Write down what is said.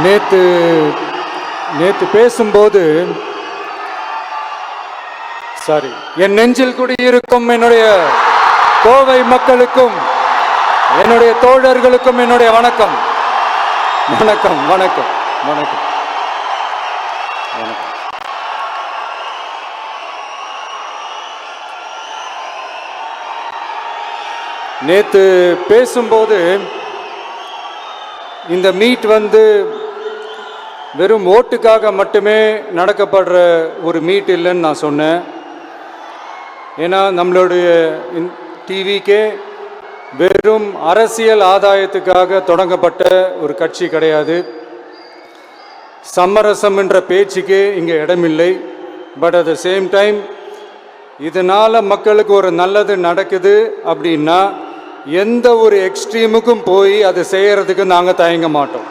நேத்து நேத்து பேசும்போது சாரி, என் நெஞ்சில் குடியிருக்கும் என்னுடைய கோவை மக்களுக்கும் என்னுடைய தோழர்களுக்கும் என்னுடைய வணக்கம் வணக்கம் வணக்கம் வணக்கம் வணக்கம். நேத்து பேசும்போது இந்த மீட் வெறும் ஓட்டுக்காக மட்டுமே நடக்கப்படுற ஒரு மீட் இல்லைன்னு நான் சொன்னேன். ஏன்னா நம்மளுடைய டிவிக்கே வெறும் அரசியல் ஆதாயத்துக்காக தொடங்கப்பட்ட ஒரு கட்சி கிடையாது. சமரசம் என்ற பேச்சுக்கே இங்கே இடமில்லை. But at the same time இதனால் மக்களுக்கு ஒரு நல்லது நடக்குது அப்படின்னா எந்த ஒரு எக்ஸ்ட்ரீமுக்கும் போய் அதை செய்கிறதுக்கு நாங்கள் தயங்க மாட்டோம்.